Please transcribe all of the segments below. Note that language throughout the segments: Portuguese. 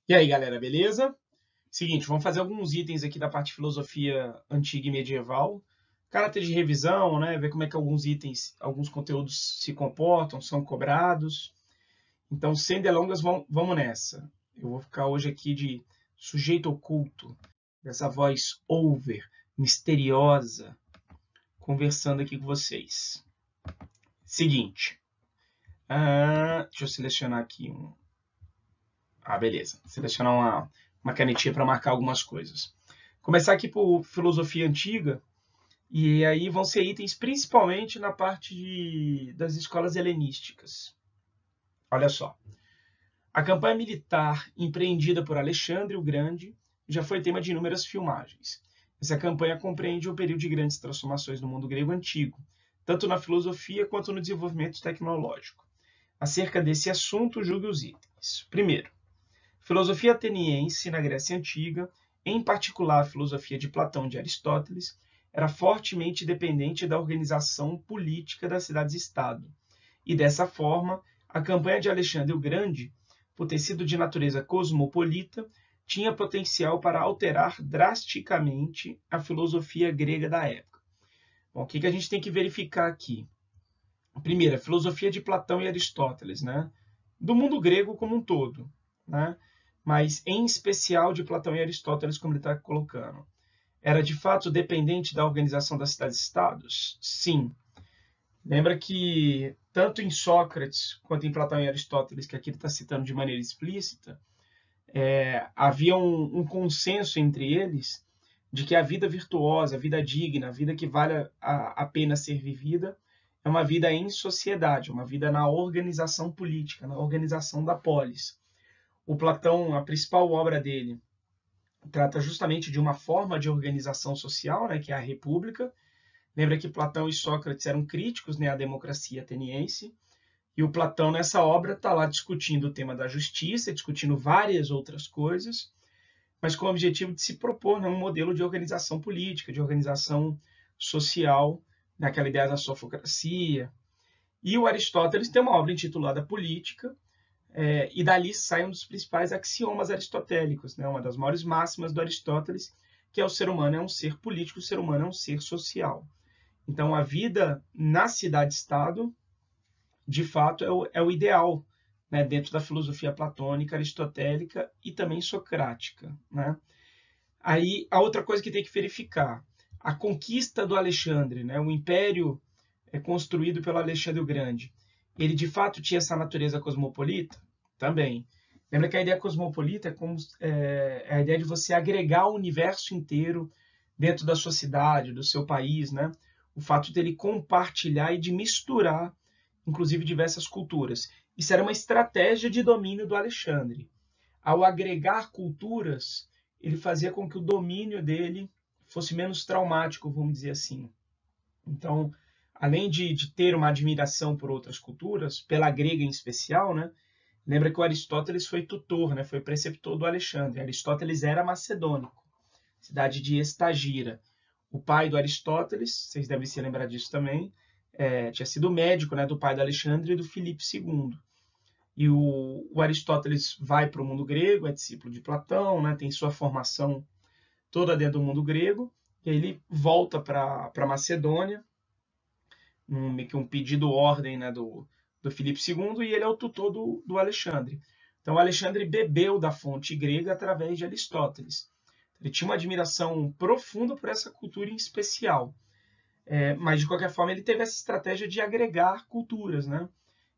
E aí, galera, beleza? Seguinte, vamos fazer alguns itens aqui da parte de filosofia antiga e medieval. Caráter de revisão, né? Ver como é que alguns itens, alguns conteúdos se comportam, são cobrados. Então, sem delongas, vamos nessa. Eu vou ficar hoje aqui de sujeito oculto, dessa voz over, misteriosa, conversando aqui com vocês. Seguinte, deixa eu selecionar aqui um. Beleza. Selecionar uma canetinha para marcar algumas coisas. Começar aqui por filosofia antiga, e aí vão ser itens principalmente na parte das escolas helenísticas. Olha só. A campanha militar empreendida por Alexandre o Grande já foi tema de inúmeras filmagens. Essa campanha compreende um período de grandes transformações no mundo grego antigo, tanto na filosofia quanto no desenvolvimento tecnológico. Acerca desse assunto, julgue os itens. Primeiro, filosofia ateniense na Grécia Antiga, em particular a filosofia de Platão e de Aristóteles, era fortemente dependente da organização política das cidades-estado. E dessa forma, a campanha de Alexandre o Grande, por ter sido de natureza cosmopolita, tinha potencial para alterar drasticamente a filosofia grega da época. Bom, o que a gente tem que verificar aqui? Primeiro, a filosofia de Platão e Aristóteles, né? Do mundo grego como um todo, né? Mas em especial de Platão e Aristóteles, como ele está colocando. Era de fato dependente da organização das cidades-estados? Sim. Lembra que tanto em Sócrates quanto em Platão e Aristóteles, que aqui ele está citando de maneira explícita, havia um consenso entre eles de que a vida virtuosa, a vida digna, a vida que vale a pena ser vivida, é uma vida em sociedade, uma vida na organização política, na organização da polis. O Platão, a principal obra dele, trata justamente de uma forma de organização social, né, que é a república. Lembra que Platão e Sócrates eram críticos, né, à democracia ateniense, e o Platão, nessa obra, está lá discutindo o tema da justiça, discutindo várias outras coisas, mas com o objetivo de se propor, né, um modelo de organização política, de organização social, naquela ideia da sofocracia. E o Aristóteles tem uma obra intitulada Política, e dali sai um dos principais axiomas aristotélicos, né? Uma das maiores máximas do Aristóteles, que é o ser humano é um ser político, o ser humano é um ser social. Então, a vida na cidade-estado, de fato, é o ideal, né? Dentro da filosofia platônica, aristotélica e também socrática, né? Aí, a outra coisa que tem que verificar, a conquista do Alexandre, né? O império construído pelo Alexandre o Grande, ele de fato tinha essa natureza cosmopolita? Também. Lembra que a ideia cosmopolita é a ideia de você agregar o universo inteiro dentro da sua cidade, do seu país, né? O fato dele compartilhar e de misturar, inclusive, diversas culturas. Isso era uma estratégia de domínio do Alexandre. Ao agregar culturas, ele fazia com que o domínio dele fosse menos traumático, vamos dizer assim. Então, além de ter uma admiração por outras culturas, pela grega em especial, né? Lembra que o Aristóteles foi tutor, né? Foi preceptor do Alexandre. Aristóteles era macedônico, cidade de Estagira. O pai do Aristóteles, vocês devem se lembrar disso também, tinha sido médico, né, do pai do Alexandre e do Filipe II. E o Aristóteles vai para o mundo grego, é discípulo de Platão, né, tem sua formação toda dentro do mundo grego, e aí ele volta para a Macedônia, meio que um pedido ordem, né, do Filipe II, e ele é o tutor do Alexandre. Então, o Alexandre bebeu da fonte grega através de Aristóteles. Ele tinha uma admiração profunda por essa cultura em especial. Mas, de qualquer forma, ele teve essa estratégia de agregar culturas, né?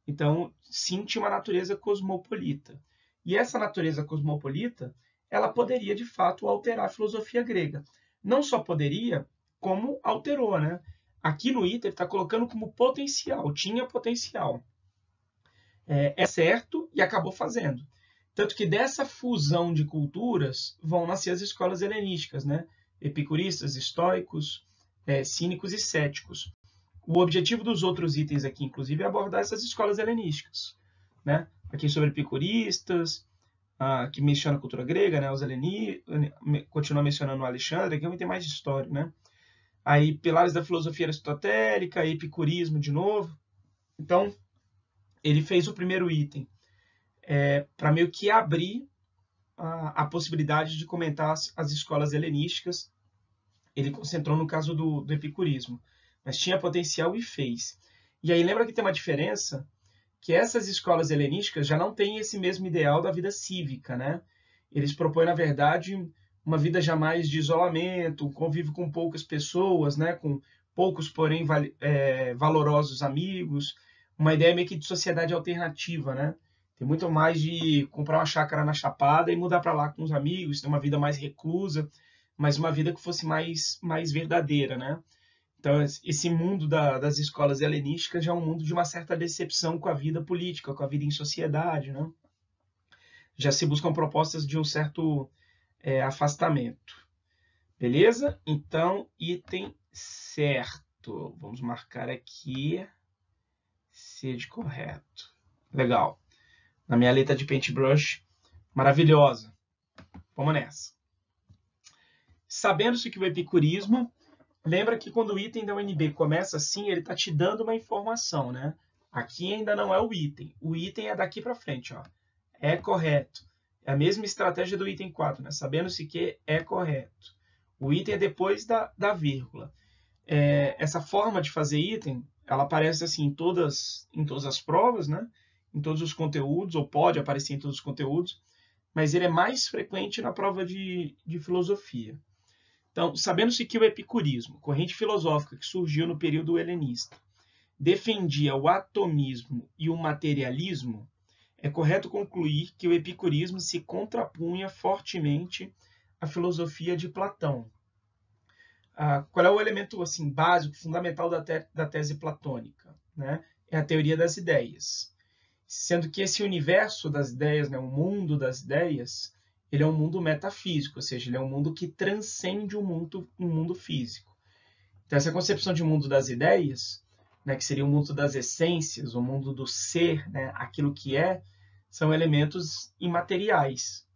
Então, sim, tinha uma natureza cosmopolita. E essa natureza cosmopolita, ela poderia, de fato, alterar a filosofia grega. Não só poderia, como alterou, né? Aqui no item ele está colocando como potencial, tinha potencial. É certo e acabou fazendo. Tanto que dessa fusão de culturas vão nascer as escolas helenísticas, né? Epicuristas, estoicos, cínicos e céticos. O objetivo dos outros itens aqui, inclusive, é abordar essas escolas helenísticas, né? Aqui sobre epicuristas, que menciona a cultura grega, né? Os continua mencionando o Alexandre, aqui é um item mais de história, né? Aí, pilares da filosofia aristotélica, epicurismo de novo. Então, ele fez o primeiro item para meio que abrir a possibilidade de comentar as escolas helenísticas. Ele concentrou no caso do epicurismo, mas tinha potencial e fez. E aí lembra que tem uma diferença, que essas escolas helenísticas já não têm esse mesmo ideal da vida cívica, né? Eles propõem, na verdade, uma vida jamais de isolamento, um convívio com poucas pessoas, né? Com poucos, porém, valorosos amigos, uma ideia meio que de sociedade alternativa, né? Tem muito mais de comprar uma chácara na Chapada e mudar para lá com os amigos, ter uma vida mais reclusa, mas uma vida que fosse mais verdadeira, né? Então, esse mundo das escolas helenísticas já é um mundo de uma certa decepção com a vida política, com a vida em sociedade, né? Já se buscam propostas de um certo afastamento. Beleza? Então, item certo. Vamos marcar aqui C de correto. Legal. Na minha letra de paintbrush, maravilhosa. Vamos nessa. Sabendo-se que o epicurismo, lembra que quando o item da UNB começa assim, ele está te dando uma informação, né? Aqui ainda não é o item é daqui para frente, ó. É correto. É a mesma estratégia do item 4, né? Sabendo-se que é correto. O item é depois da vírgula. Essa forma de fazer item, ela aparece assim em todas as provas, né? Em todos os conteúdos, ou pode aparecer em todos os conteúdos, mas ele é mais frequente na prova de filosofia. Então, sabendo-se que o epicurismo, corrente filosófica que surgiu no período helenista, defendia o atomismo e o materialismo, é correto concluir que o epicurismo se contrapunha fortemente à filosofia de Platão. Qual é o elemento assim, básico, fundamental da tese platônica? Né? É a teoria das ideias. Sendo que esse universo das ideias, né, o mundo das ideias, ele é um mundo metafísico, ou seja, ele é um mundo que transcende um mundo físico. Então, essa concepção de mundo das ideias, né, que seria o mundo das essências, o mundo do ser, né, aquilo que é, são elementos imateriais.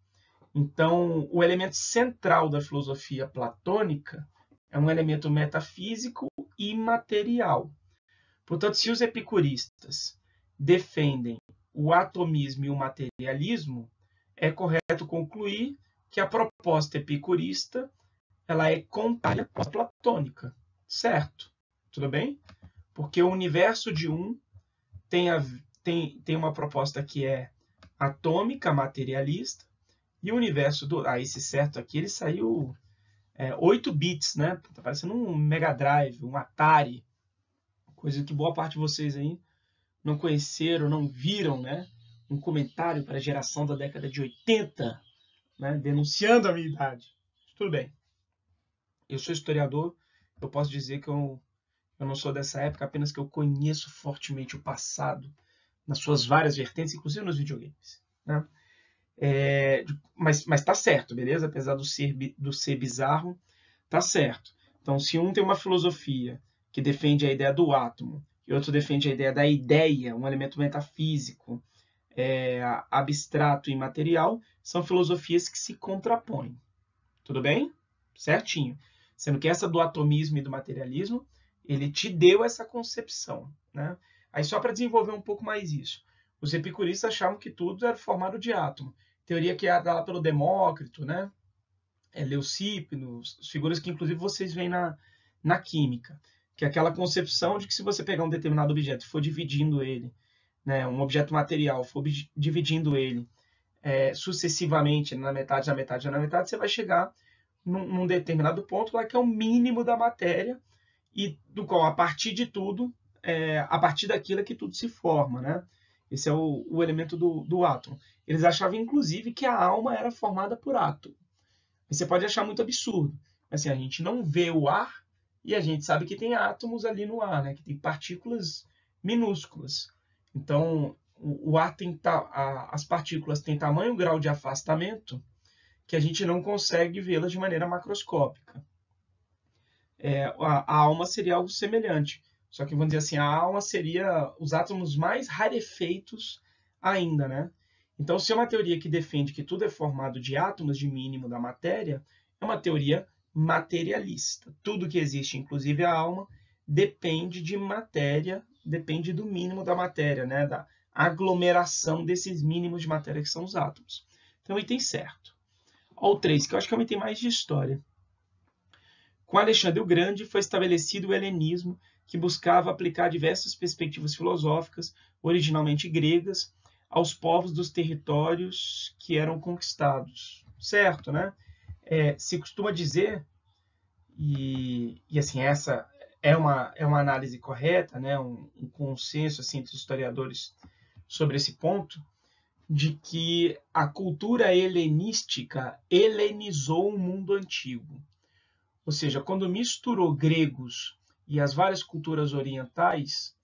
Então, o elemento central da filosofia platônica é um elemento metafísico e imaterial. Portanto, se os epicuristas defendem o atomismo e o materialismo, é correto concluir que a proposta epicurista ela é contrária à proposta platônica, certo? Tudo bem? Porque o universo de um tem uma proposta que é atômica, materialista, e o universo do... esse certo aqui, ele saiu 8 bits, né? Tá parecendo um Mega Drive, um Atari, coisa que boa parte de vocês aí não conheceram, não viram, né? Um comentário para a geração da década de 80, né? Denunciando a minha idade. Tudo bem. Eu sou historiador, eu posso dizer que eu não sou dessa época, apenas que eu conheço fortemente o passado, nas suas várias vertentes, inclusive nos videogames. Né? Mas tá certo, beleza? Apesar do ser bizarro, tá certo. Então, se um tem uma filosofia que defende a ideia do átomo, e outro defende a ideia da ideia, um elemento metafísico, abstrato e imaterial, são filosofias que se contrapõem. Tudo bem? Certinho. Sendo que essa do atomismo e do materialismo, ele te deu essa concepção. Né? Aí, só para desenvolver um pouco mais isso, os epicuristas achavam que tudo era formado de átomo. Teoria que era dada pelo Demócrito, né? Leucípio, figuras que inclusive vocês veem na química, que é aquela concepção de que se você pegar um determinado objeto e for dividindo ele, né, um objeto material, for dividindo ele sucessivamente na metade, você vai chegar num determinado ponto lá que é o mínimo da matéria e do qual, a partir de tudo, a partir daquilo é que tudo se forma, né? Esse é o elemento do átomo. Eles achavam, inclusive, que a alma era formada por átomo. Você pode achar muito absurdo. Assim, a gente não vê o ar e a gente sabe que tem átomos ali no ar, né? Que tem partículas minúsculas. Então, o ar as partículas têm tamanho grau de afastamento que a gente não consegue vê-las de maneira macroscópica. A alma seria algo semelhante. Só que, vamos dizer assim, a alma seria os átomos mais rarefeitos ainda, né? Então, se é uma teoria que defende que tudo é formado de átomos de mínimo da matéria, é uma teoria materialista. Tudo que existe, inclusive a alma, depende de matéria, depende do mínimo da matéria, né? Da aglomeração desses mínimos de matéria que são os átomos. Então, item certo. Ao 3, que eu acho que é um item mais de história. Com Alexandre o Grande foi estabelecido o helenismo, que buscava aplicar diversas perspectivas filosóficas, originalmente gregas, aos povos dos territórios que eram conquistados. Certo, né? Se costuma dizer, e assim, essa é uma análise correta, né? um consenso assim, entre os historiadores sobre esse ponto, de que a cultura helenística helenizou o mundo antigo. Ou seja, quando misturou gregos e as várias culturas orientais,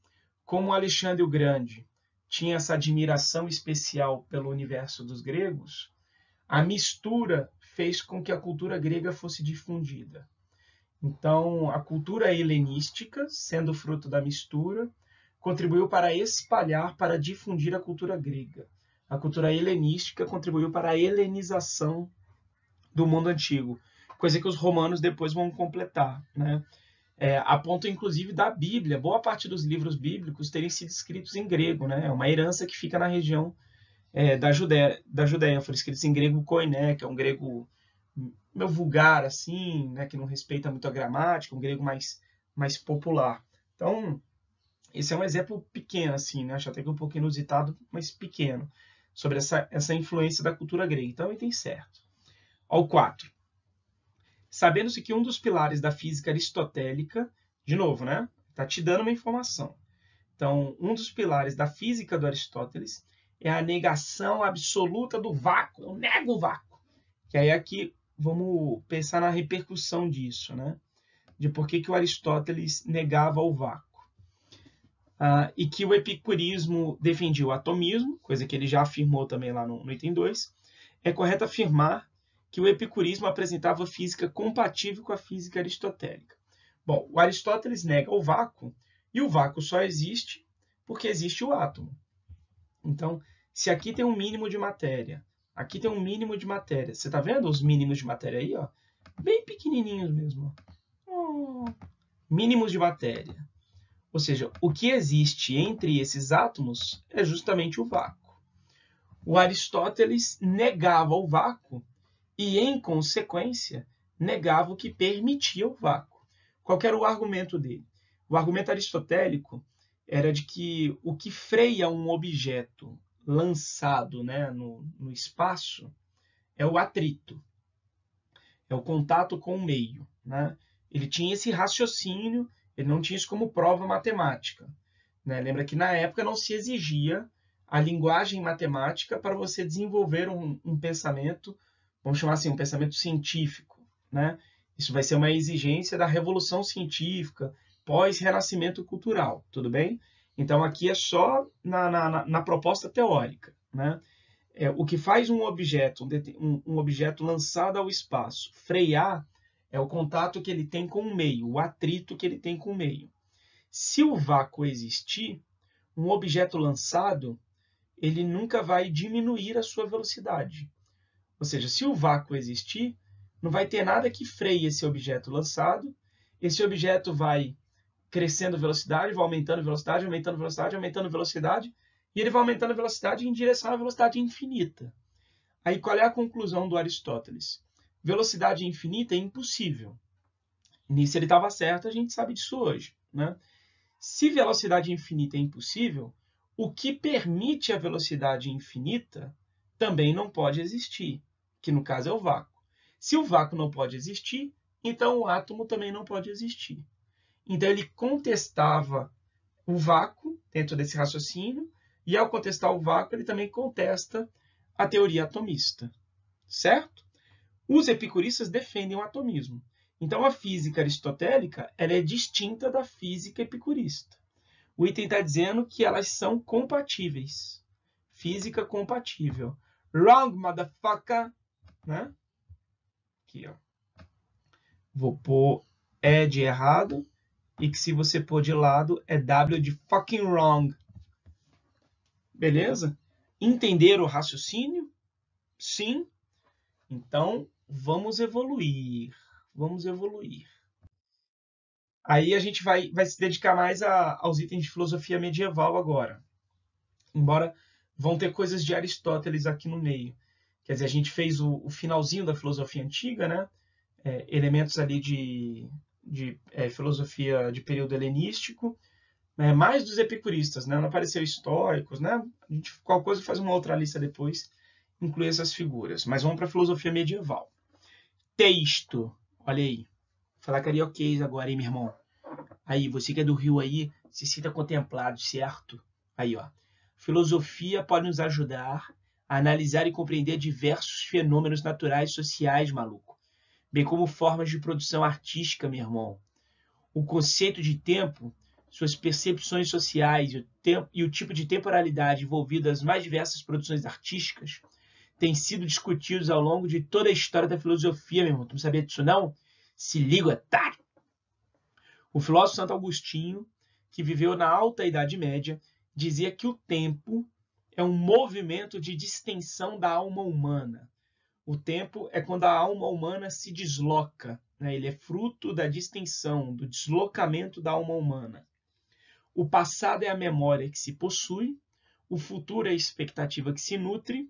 como Alexandre o Grande tinha essa admiração especial pelo universo dos gregos, a mistura fez com que a cultura grega fosse difundida. Então, a cultura helenística, sendo fruto da mistura, contribuiu para espalhar, para difundir a cultura grega. A cultura helenística contribuiu para a helenização do mundo antigo, coisa que os romanos depois vão completar, né? A ponto, inclusive, da Bíblia, boa parte dos livros bíblicos terem sido escritos em grego, né? É uma herança que fica na região da Judéia. Foram escritos em grego koiné, que é um grego meio vulgar, assim, né? Que não respeita muito a gramática, um grego mais popular. Então, esse é um exemplo pequeno, assim, né? Acho até que um pouco inusitado, mas pequeno, sobre essa influência da cultura grega. Então, item certo. Ao 4. Sabendo-se que um dos pilares da física aristotélica, de novo, né? Está te dando uma informação. Então, um dos pilares da física do Aristóteles é a negação absoluta do vácuo. Eu nego o vácuo. Que aí aqui vamos pensar na repercussão disso, né? De por que o Aristóteles negava o vácuo. E que o epicurismo defendia o atomismo, coisa que ele já afirmou também lá no item 2. É correto afirmar que o epicurismo apresentava física compatível com a física aristotélica. Bom, o Aristóteles nega o vácuo, e o vácuo só existe porque existe o átomo. Então, se aqui tem um mínimo de matéria, aqui tem um mínimo de matéria. Você está vendo os mínimos de matéria aí? Ó? Bem pequenininhos mesmo. Mínimos de matéria. Ou seja, o que existe entre esses átomos é justamente o vácuo. O Aristóteles negava o vácuo e, em consequência, negava o que permitia o vácuo. Qual era o argumento dele? O argumento aristotélico era de que o que freia um objeto lançado, né, no espaço é o atrito, é o contato com o meio, né? Ele tinha esse raciocínio, ele não tinha isso como prova matemática, né? Lembra que na época não se exigia a linguagem matemática para você desenvolver um pensamento, vamos chamar assim, um pensamento científico, né? Isso vai ser uma exigência da revolução científica, pós-renascimento cultural, tudo bem? Então, aqui é só na proposta teórica, né? O que faz um objeto lançado ao espaço frear é o contato que ele tem com o meio, o atrito que ele tem com o meio. Se o vácuo existir, um objeto lançado, ele nunca vai diminuir a sua velocidade. Ou seja, se o vácuo existir, não vai ter nada que freie esse objeto lançado. Esse objeto vai crescendo velocidade, vai aumentando velocidade, aumentando velocidade, aumentando velocidade, e ele vai aumentando a velocidade em direção à velocidade infinita. Aí qual é a conclusão do Aristóteles? Velocidade infinita é impossível. Nisso ele estava certo, a gente sabe disso hoje, né? Se velocidade infinita é impossível, o que permite a velocidade infinita também não pode existir, que no caso é o vácuo. Se o vácuo não pode existir, então o átomo também não pode existir. Então ele contestava o vácuo dentro desse raciocínio, e ao contestar o vácuo, ele também contesta a teoria atomista, certo? Os epicuristas defendem o atomismo. Então a física aristotélica ela é distinta da física epicurista. O item está dizendo que elas são compatíveis. Física compatível. Wrong, motherfucker! Né? Aqui, ó. Vou pôr E de errado, e que se você pôr de lado é W de fucking wrong. Beleza? Entender o raciocínio? Sim. Então, vamos evoluir. Vamos evoluir. Aí a gente vai se dedicar mais aos itens de filosofia medieval agora. Embora vão ter coisas de Aristóteles aqui no meio, Quer dizer, a gente fez o finalzinho da filosofia antiga, né? Elementos ali de filosofia de período helenístico, né? Mais dos epicuristas, né? Não apareceu históricos, né? A gente, qualquer coisa, faz uma outra lista depois, inclui essas figuras. Mas vamos para a filosofia medieval. Texto, olha aí. Vou falar carioquês agora, hein, meu irmão? Aí, você que é do Rio aí, se sinta contemplado, certo? Aí, ó. Filosofia pode nos ajudar a analisar e compreender diversos fenômenos naturais e sociais, maluco. Bem como formas de produção artística, meu irmão. O conceito de tempo, suas percepções sociais e o tipo de temporalidade envolvido nas mais diversas produções artísticas têm sido discutidos ao longo de toda a história da filosofia, meu irmão. Tu não sabia disso, não? Se liga, otário! O filósofo Santo Agostinho, que viveu na Alta Idade Média, dizia que o tempo é um movimento de distensão da alma humana. O tempo é quando a alma humana se desloca, né? Ele é fruto da distensão, do deslocamento da alma humana. O passado é a memória que se possui, o futuro é a expectativa que se nutre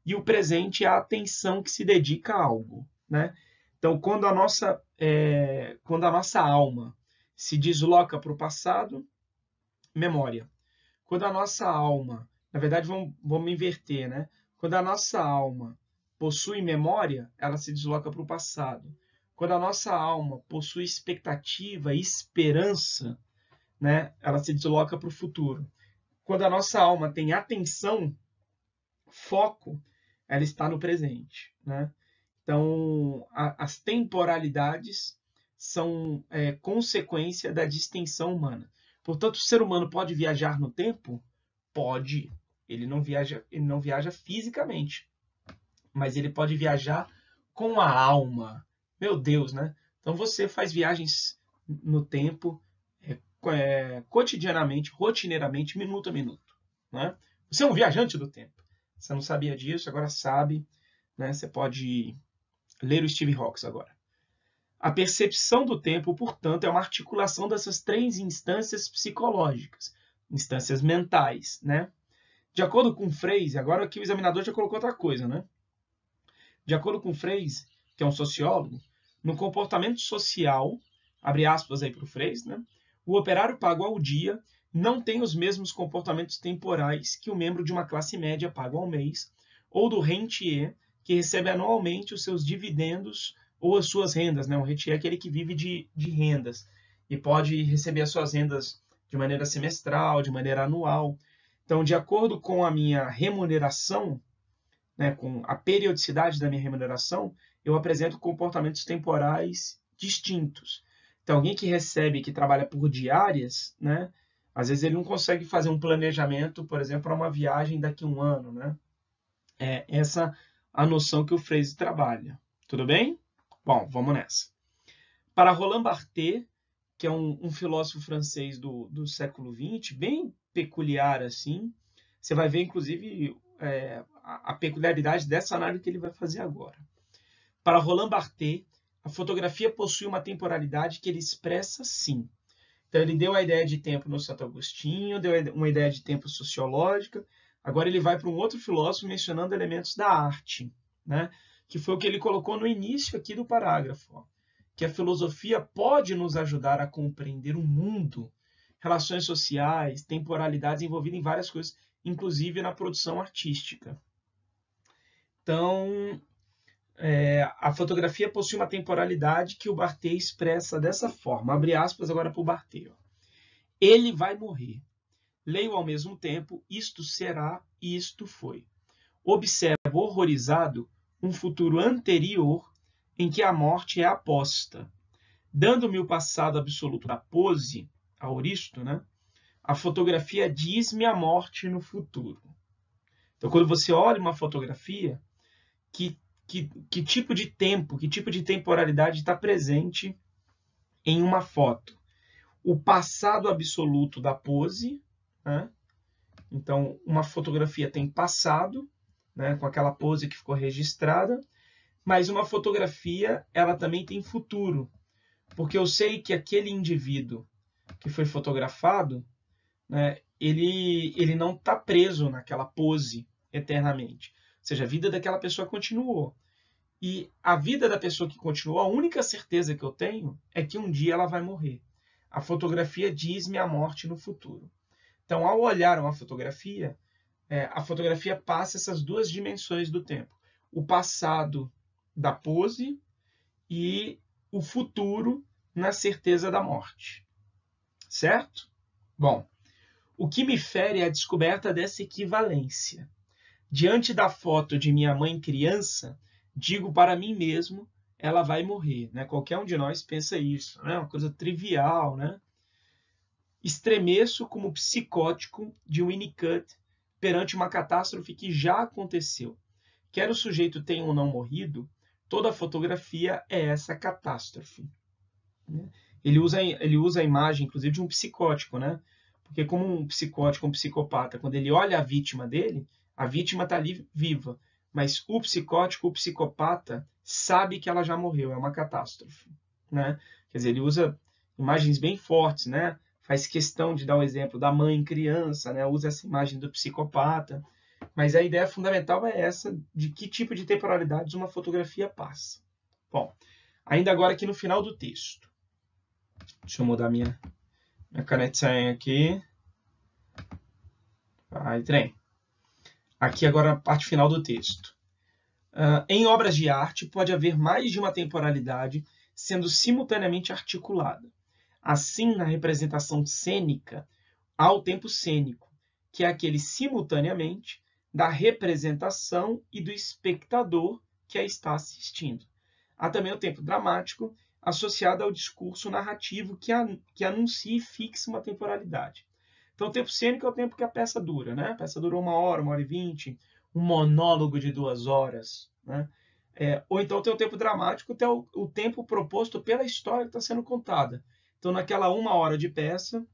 e o presente é a atenção que se dedica a algo, né? Então, quando a nossa alma se desloca para o passado, memória. Quando a nossa alma, na verdade, vamos inverter, né? Quando a nossa alma possui memória, ela se desloca para o passado. Quando a nossa alma possui expectativa e esperança, né? Ela se desloca para o futuro. Quando a nossa alma tem atenção, foco, ela está no presente, né? Então, as temporalidades são consequência da distensão humana. Portanto, o ser humano pode viajar no tempo? Pode. Ele não viaja fisicamente, mas ele pode viajar com a alma. Meu Deus, né? Então você faz viagens no tempo cotidianamente, rotineiramente, minuto a minuto, né? Você é um viajante do tempo. Você não sabia disso, agora sabe, né? Você pode ler o Steve Hawking agora. A percepção do tempo, portanto, é uma articulação dessas três instâncias psicológicas, instâncias mentais, né? De acordo com Freyre, agora aqui o examinador já colocou outra coisa, né? De acordo com Freyre, que é um sociólogo, no comportamento social, abre aspas aí para o Freyre, né? O operário pago ao dia não tem os mesmos comportamentos temporais que o membro de uma classe média pago ao mês, ou do rentier, que recebe anualmente os seus dividendos ou as suas rendas, né? O rentier é aquele que vive de rendas e pode receber as suas rendas de maneira semestral, de maneira anual. Então, de acordo com a minha remuneração, né, com a periodicidade da minha remuneração, eu apresento comportamentos temporais distintos. Então, alguém que recebe, que trabalha por diárias, né, às vezes ele não consegue fazer um planejamento, por exemplo, para uma viagem daqui a um ano, né? É essa a noção que o Freyre trabalha. Tudo bem? Bom, vamos nessa. Para Roland Barthes, que é um filósofo francês do século XX, bem peculiar assim, você vai ver, inclusive, a peculiaridade dessa análise que ele vai fazer agora. Para Roland Barthes, a fotografia possui uma temporalidade que ele expressa sim. Então, ele deu a ideia de tempo no Santo Agostinho, deu uma ideia de tempo sociológica. Agora ele vai para um outro filósofo mencionando elementos da arte, né? Que foi o que ele colocou no início aqui do parágrafo, ó, que a filosofia pode nos ajudar a compreender o mundo, relações sociais, temporalidades envolvidas em várias coisas, inclusive na produção artística. Então, a fotografia possui uma temporalidade que o Barthes expressa dessa forma. Abre aspas agora para o Barthes. Ele vai morrer. Leio ao mesmo tempo, isto será e isto foi. Observo horrorizado um futuro anterior em que a morte é aposta. Dando-me o passado absoluto da pose, auristo, né? A fotografia diz-me a morte no futuro. Então, quando você olha uma fotografia, que tipo de tempo, que tipo de temporalidade está presente em uma foto? O passado absoluto da pose, né? Então, uma fotografia tem passado, né, com aquela pose que ficou registrada, mas uma fotografia ela também tem futuro, porque eu sei que aquele indivíduo que foi fotografado, né, ele não está preso naquela pose eternamente. seja, a vida daquela pessoa continuou. E a vida da pessoa que continuou, a única certeza que eu tenho é que um dia ela vai morrer. A fotografia diz-me a morte no futuro. Então, ao olhar uma fotografia, a fotografia passa essas duas dimensões do tempo. O passado da pose e o futuro na certeza da morte. Certo? Bom, o que me fere é a descoberta dessa equivalência. Diante da foto de minha mãe criança, digo para mim mesmo, ela vai morrer. Né? Qualquer um de nós pensa isso. É uma coisa trivial. Né? Estremeço como psicótico de Winnicott perante uma catástrofe que já aconteceu. Quer o sujeito tenha ou não morrido, toda fotografia é essa catástrofe. Ele usa a imagem, inclusive, de um psicótico, né? Porque como um psicótico, um psicopata, quando ele olha a vítima dele, a vítima está ali viva. Mas o psicótico, o psicopata, sabe que ela já morreu, é uma catástrofe. Né? Quer dizer, ele usa imagens bem fortes, né? Faz questão de dar o exemplo da mãe criança, né? Usa essa imagem do psicopata. Mas a ideia fundamental é essa, de que tipo de temporalidades uma fotografia passa. Bom, ainda agora aqui no final do texto. Deixa eu mudar minha canetinha aqui. Vai, trem. Aqui agora a parte final do texto. Em obras de arte pode haver mais de uma temporalidade sendo simultaneamente articulada. Assim, na representação cênica, há o tempo cênico, que é aquele simultaneamente da representação e do espectador que a está assistindo. Há também o tempo dramático, associado ao discurso narrativo que anuncia e fixa uma temporalidade. Então, o tempo cênico é o tempo que a peça dura. Né? A peça durou 1h, 1h20, um monólogo de 2 horas. Né? Ou então tem o tempo dramático, que é o tempo proposto pela história que está sendo contada. Então, naquela 1 hora de peça,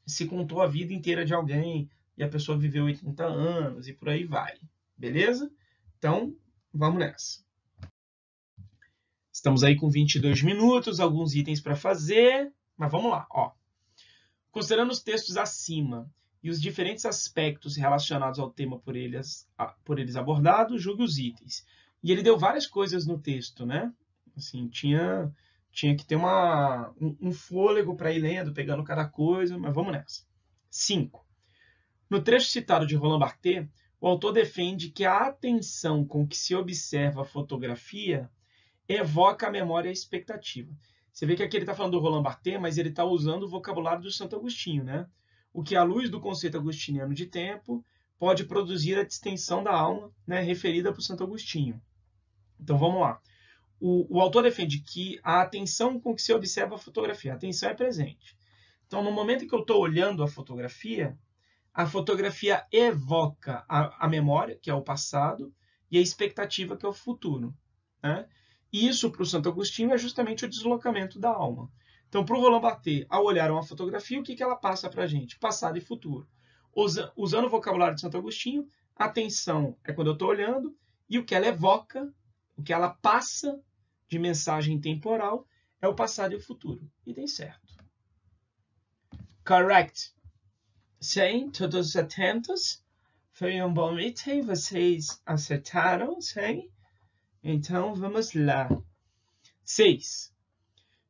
se contou a vida inteira de alguém e a pessoa viveu 80 anos e por aí vai. Beleza? Então, vamos nessa. Estamos aí com 22 minutos, alguns itens para fazer, mas vamos lá. Ó. Considerando os textos acima e os diferentes aspectos relacionados ao tema por eles abordados, julgue os itens. E ele deu várias coisas no texto, né? Assim, tinha que ter um fôlego para ir lendo, pegando cada coisa, mas vamos nessa. 5. No trecho citado de Roland Barthes, o autor defende que a atenção com que se observa a fotografia evoca a memória e a expectativa. Você vê que aqui ele está falando do Roland Barthes, mas ele está usando o vocabulário do Santo Agostinho, né? O que, à luz do conceito agostiniano de tempo, pode produzir a distensão da alma, né, referida para o Santo Agostinho. Então, vamos lá. O autor defende que a atenção com que se observa a fotografia, a atenção é presente. Então, no momento em que eu estou olhando a fotografia evoca a memória, que é o passado, e a expectativa, que é o futuro. Né? E isso, para o Santo Agostinho, é justamente o deslocamento da alma. Então, para o Roland Barthes, ao olhar uma fotografia, o que ela passa para a gente? Passado e futuro. Usando o vocabulário de Santo Agostinho, a atenção é quando eu estou olhando, e o que ela evoca, o que ela passa de mensagem temporal, é o passado e o futuro. E tem certo. Correct. Sim, todos atentos. Foi um bom item, vocês acertaram, sim? Então, vamos lá. 6.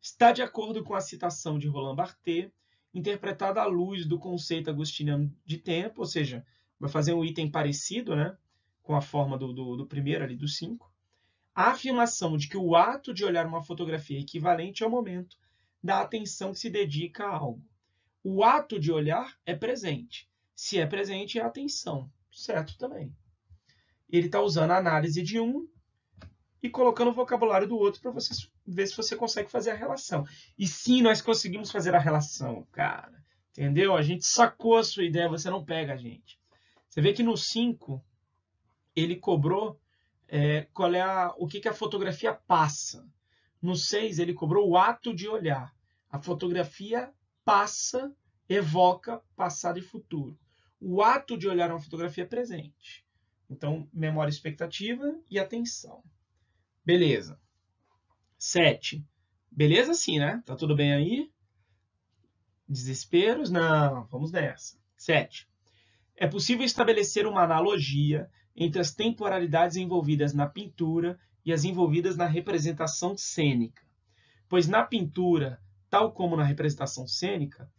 Está de acordo com a citação de Roland Barthes, interpretada à luz do conceito agostiniano de tempo, ou seja, vai fazer um item parecido, né, com a forma do primeiro, ali do 5. A afirmação de que o ato de olhar uma fotografia é equivalente ao momento da atenção que se dedica a algo. O ato de olhar é presente. Se é presente, é atenção. Certo também. Ele está usando a análise de um e colocando o vocabulário do outro para você ver se você consegue fazer a relação. E sim, nós conseguimos fazer a relação, cara. Entendeu? A gente sacou a sua ideia, você não pega a gente. Você vê que no 5, ele cobrou o que a fotografia passa. No 6, ele cobrou o ato de olhar. A fotografia passa, evoca passado e futuro. O ato de olhar uma fotografia é presente. Então, memória, expectativa e atenção. Beleza. 7. Beleza sim, né? Tá tudo bem aí? Desesperos? Não, vamos nessa. 7. É possível estabelecer uma analogia entre as temporalidades envolvidas na pintura e as envolvidas na representação cênica. Pois na pintura, tal como na representação cênica,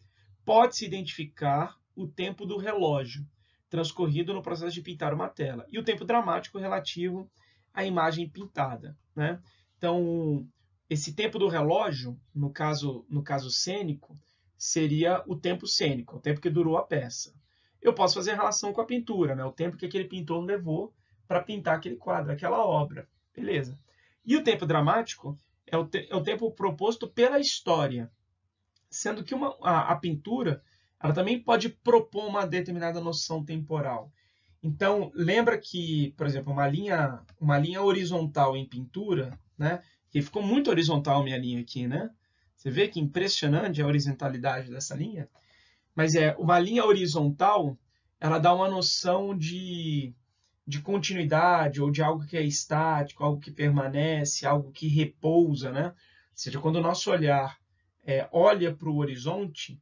pode-se identificar o tempo do relógio transcorrido no processo de pintar uma tela e o tempo dramático relativo à imagem pintada, né? Então, esse tempo do relógio, no caso cênico, seria o tempo cênico, o tempo que durou a peça. Eu posso fazer relação com a pintura, né? O tempo que aquele pintor levou para pintar aquele quadro, aquela obra. Beleza. E o tempo dramático é o tempo proposto pela história, sendo que a pintura ela também pode propor uma determinada noção temporal. Então, lembra que, por exemplo, uma linha horizontal em pintura, né? Que ficou muito horizontal a minha linha aqui, né? Você vê que impressionante a horizontalidade dessa linha? Mas uma linha horizontal, ela dá uma noção de continuidade ou de algo que é estático, algo que permanece, algo que repousa, né? Ou seja, quando o nosso olhar olha para o horizonte,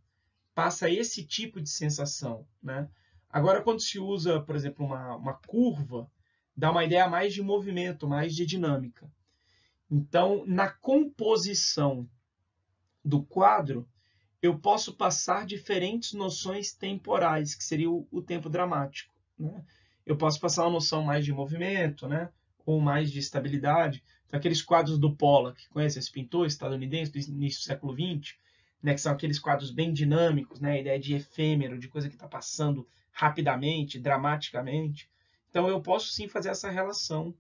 passa esse tipo de sensação, né? Agora, quando se usa, por exemplo, uma curva, dá uma ideia mais de movimento, mais de dinâmica. Então, na composição do quadro, eu posso passar diferentes noções temporais, que seria o tempo dramático, né? Eu posso passar uma noção mais de movimento, né? Ou mais de estabilidade. Então, aqueles quadros do Pollock, conhece esse pintor estadunidense do início do século XX, né? Que são aqueles quadros bem dinâmicos, né? A ideia de efêmero, de coisa que está passando rapidamente, dramaticamente. Então, eu posso sim fazer essa relação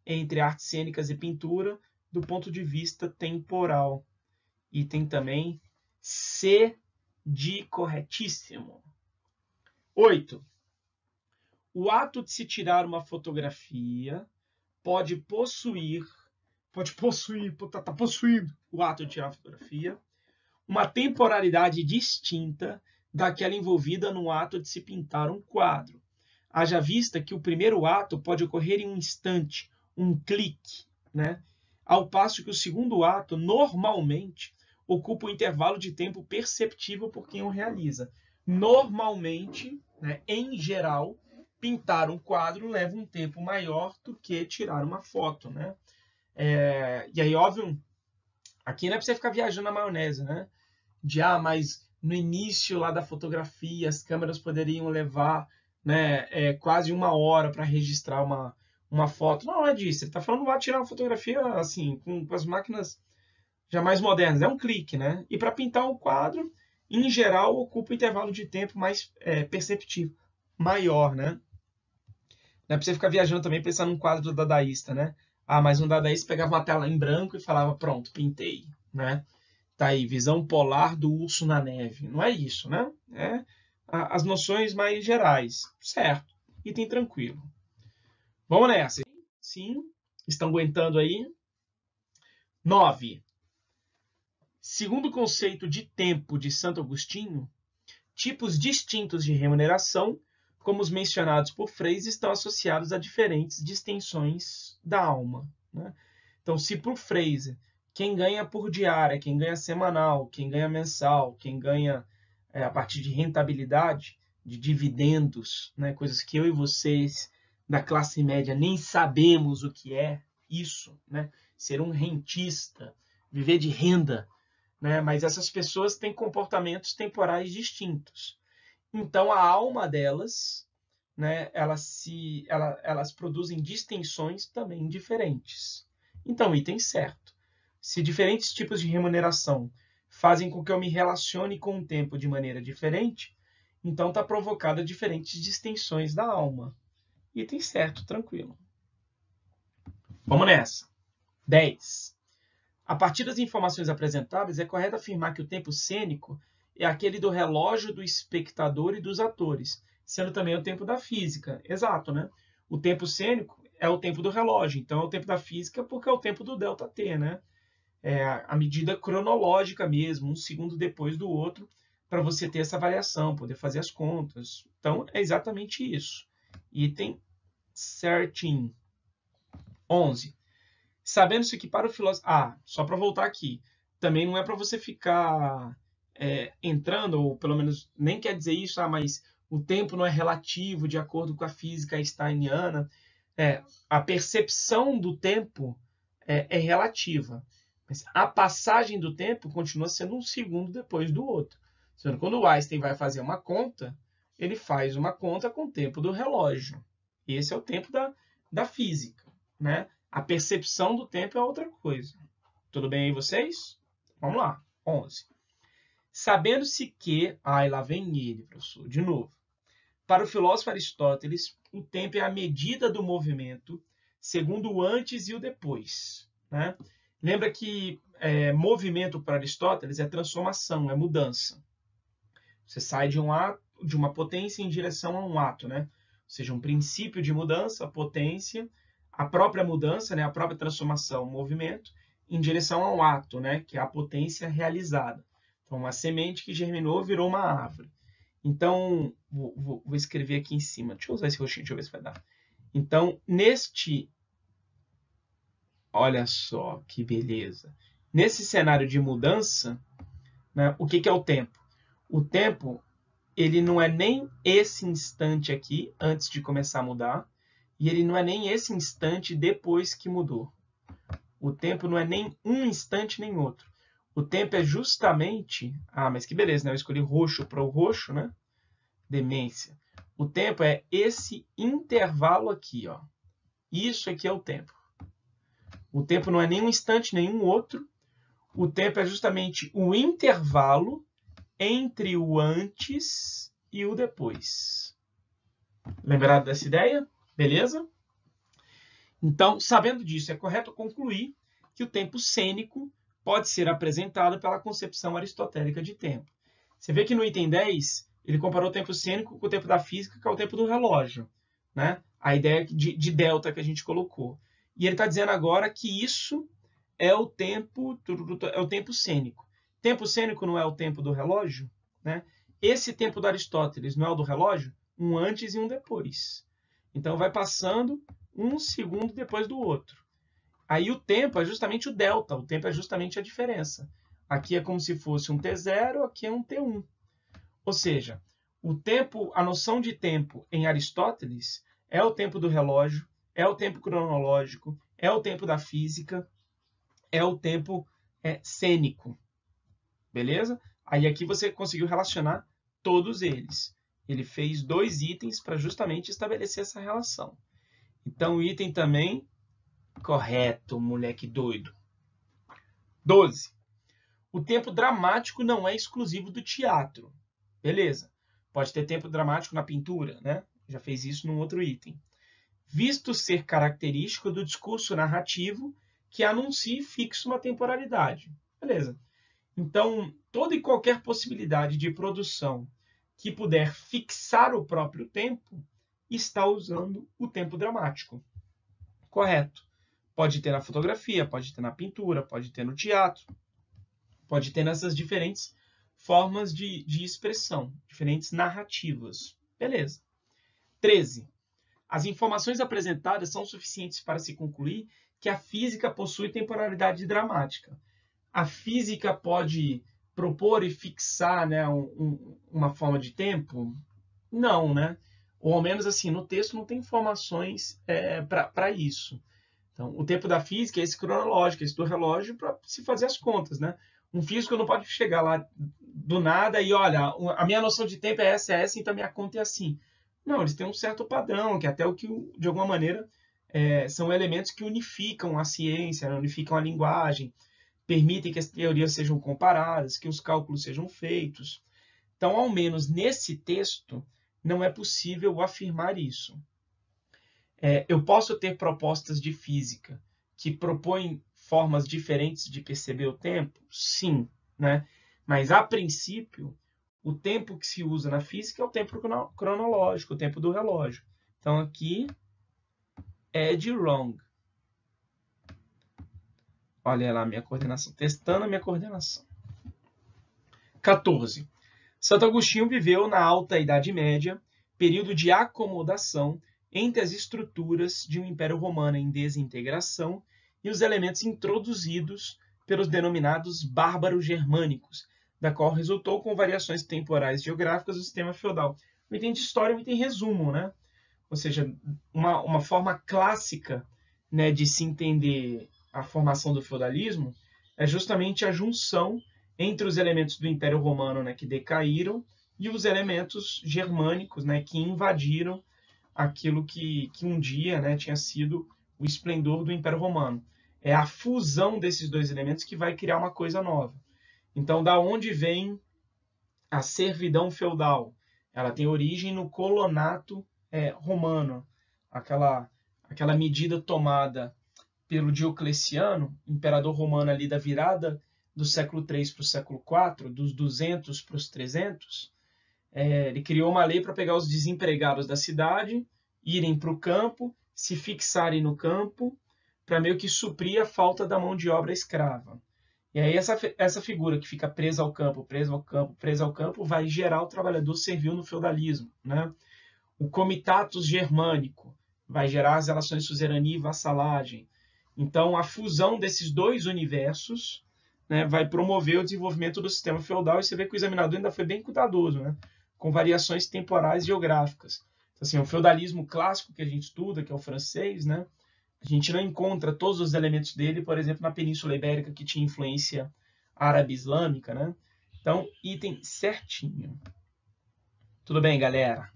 entre artes cênicas e pintura do ponto de vista temporal. E tem também C de corretíssimo. 8. O ato de se tirar uma fotografia pode possuir, tá possuindo o ato de tirar a fotografia, uma temporalidade distinta daquela envolvida no ato de se pintar um quadro. Haja vista que o primeiro ato pode ocorrer em um instante, um clique, né? Ao passo que o segundo ato, normalmente, ocupa um intervalo de tempo perceptível por quem o realiza. Normalmente, né, em geral, pintar um quadro leva um tempo maior do que tirar uma foto, né? E aí, óbvio, aqui não é para você ficar viajando na maionese, né? Mas no início lá da fotografia, as câmeras poderiam levar, né, quase 1 hora para registrar uma foto. Não é disso. Ele está falando de tirar uma fotografia assim, com as máquinas já mais modernas. É um clique, né? E para pintar um quadro, em geral, ocupa um intervalo de tempo mais perceptível, maior, né? Não é para você ficar viajando também pensando num quadro do dadaísta, né? Mas um dadaísta pegava uma tela em branco e falava, pronto, pintei, né? Tá aí, visão polar do urso na neve. Não é isso, né? As noções mais gerais. Certo. Item tranquilo. Vamos nessa. Sim. Estão aguentando aí? 9. Segundo o conceito de tempo de Santo Agostinho, tipos distintos de remuneração, como os mencionados por Freyre, estão associados a diferentes distensões da alma, né? Então, se por Freyre, quem ganha por diária, quem ganha semanal, quem ganha mensal, quem ganha a partir de rentabilidade, de dividendos, né? Coisas que eu e vocês da classe média nem sabemos o que é isso, né? Ser um rentista, viver de renda, né? Mas essas pessoas têm comportamentos temporais distintos. Então, a alma delas, né, elas produzem distensões também diferentes. Então, item certo. Se diferentes tipos de remuneração fazem com que eu me relacione com o tempo de maneira diferente, então está provocada diferentes distensões da alma. Item certo, tranquilo. Vamos nessa. 10. A partir das informações apresentadas, é correto afirmar que o tempo cênico é aquele do relógio do espectador e dos atores, sendo também o tempo da física. Exato, né? O tempo cênico é o tempo do relógio, então é o tempo da física porque é o tempo do ΔT, né? É a medida cronológica mesmo, um segundo depois do outro, para você ter essa variação, poder fazer as contas. Então, é exatamente isso. Item certinho. 11. Sabendo-se que para o filósofo... só para voltar aqui. Também não é para você ficar entrando, ou pelo menos nem quer dizer isso, mas o tempo não é relativo de acordo com a física einsteiniana. A percepção do tempo é relativa. Mas a passagem do tempo continua sendo um segundo depois do outro. Quando o Einstein vai fazer uma conta, ele faz uma conta com o tempo do relógio. Esse é o tempo da física, né? A percepção do tempo é outra coisa. Tudo bem aí vocês? Vamos lá. 11. Sabendo-se que... lá vem ele, professor, de novo. Para o filósofo Aristóteles, o tempo é a medida do movimento segundo o antes e o depois, né? Lembra que movimento para Aristóteles é transformação, é mudança. Você sai de uma potência em direção a um ato, né? Ou seja, um princípio de mudança, potência, a própria mudança, né? A própria transformação, movimento, em direção a um ato, né? Que é a potência realizada. Então, uma semente que germinou virou uma árvore. Então, vou escrever aqui em cima. Deixa eu usar esse roxinho, deixa eu ver se vai dar. Então, olha só que beleza. Nesse cenário de mudança, né, o que é o tempo? O tempo, ele não é nem esse instante aqui, antes de começar a mudar, e ele não é nem esse instante depois que mudou. O tempo não é nem um instante nem outro. O tempo é justamente... mas que beleza, né? Eu escolhi roxo para o roxo, né? Demência. O tempo é esse intervalo aqui, ó. Isso aqui é o tempo. O tempo não é nem um instante, nem um outro. O tempo é justamente o intervalo entre o antes e o depois. Lembrado dessa ideia? Beleza? Então, sabendo disso, é correto concluir que o tempo cênico pode ser apresentado pela concepção aristotélica de tempo. Você vê que no item 10, ele comparou o tempo cênico com o tempo da física, que é o tempo do relógio, né? A ideia de delta que a gente colocou. E ele está dizendo agora que isso é o tempo cênico. Tempo cênico não é o tempo do relógio, né? Esse tempo do Aristóteles não é o do relógio? Um antes e um depois. Então, vai passando um segundo depois do outro. Aí o tempo é justamente o delta, o tempo é justamente a diferença. Aqui é como se fosse um T0, aqui é um T1. Ou seja, o tempo, a noção de tempo em Aristóteles é o tempo do relógio, é o tempo cronológico, é o tempo da física, é o tempo cênico. Beleza? Aí aqui você conseguiu relacionar todos eles. Ele fez 2 itens para justamente estabelecer essa relação. Então, o item também correto, moleque doido. 12. O tempo dramático não é exclusivo do teatro. Beleza. Pode ter tempo dramático na pintura, né? Já fez isso num outro item. Visto ser característico do discurso narrativo que anuncia e fixa uma temporalidade. Beleza. Então, toda e qualquer possibilidade de produção que puder fixar o próprio tempo está usando o tempo dramático. Correto. Pode ter na fotografia, pode ter na pintura, pode ter no teatro, pode ter nessas diferentes formas de expressão, diferentes narrativas. Beleza. 13. As informações apresentadas são suficientes para se concluir que a física possui temporalidade dramática. A física pode propor e fixar, né, uma forma de tempo? Não, né? Ou ao menos assim, no texto não tem informações para isso. Então, o tempo da física é esse cronológico, esse do relógio, para se fazer as contas, né? Um físico não pode chegar lá do nada e, olha, a minha noção de tempo é essa, então a minha conta é assim. Não, eles têm um certo padrão, que até o que, de alguma maneira, são elementos que unificam a ciência, né? Unificam a linguagem, permitem que as teorias sejam comparadas, que os cálculos sejam feitos. Então, ao menos nesse texto, não é possível afirmar isso. Eu posso ter propostas de física que propõem formas diferentes de perceber o tempo? Sim, né? Mas, a princípio, o tempo que se usa na física é o tempo cronológico, o tempo do relógio. Então, aqui é de wrong. Olha lá a minha coordenação, testando a minha coordenação. 14. Santo Agostinho viveu na Alta Idade Média, período de acomodação entre as estruturas de um Império Romano em desintegração e os elementos introduzidos pelos denominados bárbaros germânicos, da qual resultou com variações temporais geográficas do sistema feudal. um item de história e um item resumo, né? Ou seja, uma forma clássica, né, de se entender a formação do feudalismo é justamente a junção entre os elementos do Império Romano, né, que decaíram e os elementos germânicos, né, que invadiram aquilo que um dia, né, tinha sido o esplendor do Império Romano. É a fusão desses dois elementos que vai criar uma coisa nova. Então, da onde vem a servidão feudal? Ela tem origem no colonato romano, aquela medida tomada pelo Diocleciano, imperador romano ali da virada do século III para o século IV, dos 200 para os 300, ele criou uma lei para pegar os desempregados da cidade, irem para o campo, se fixarem no campo, para meio que suprir a falta da mão de obra escrava. E aí essa figura que fica presa ao campo, presa ao campo, presa ao campo, vai gerar o trabalhador servil no feudalismo, né? O comitatus germânico vai gerar as relações de suzerania e vassalagem. Então, a fusão desses dois universos, né, vai promover o desenvolvimento do sistema feudal, e você vê que o examinador ainda foi bem cuidadoso, né, com variações temporais e geográficas. Então, assim, o feudalismo clássico que a gente estuda, que é o francês, né, a gente não encontra todos os elementos dele, por exemplo, na Península Ibérica, que tinha influência árabe-islâmica, né? Então, item certinho. Tudo bem, galera?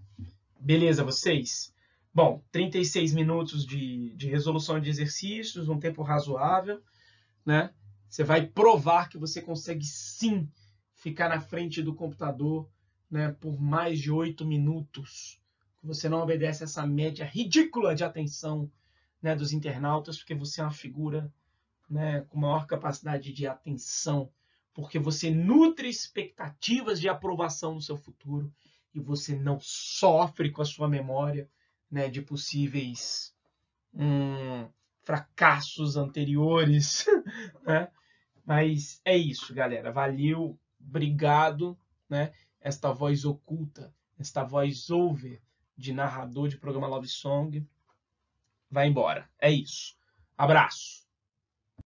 Beleza, vocês? Bom, 36 minutos de resolução de exercícios, um tempo razoável, né? Você vai provar que você consegue sim ficar na frente do computador, né, por mais de 8 minutos. Você não obedece essa média ridícula de atenção, né, dos internautas, porque você é uma figura, né, com maior capacidade de atenção, porque você nutre expectativas de aprovação no seu futuro e você não sofre com a sua memória, né, de possíveis fracassos anteriores, né? Mas é isso, galera. Valeu, obrigado, né? Esta voz oculta, esta voz over de narrador de programa Love Song vai embora. É isso. Abraço.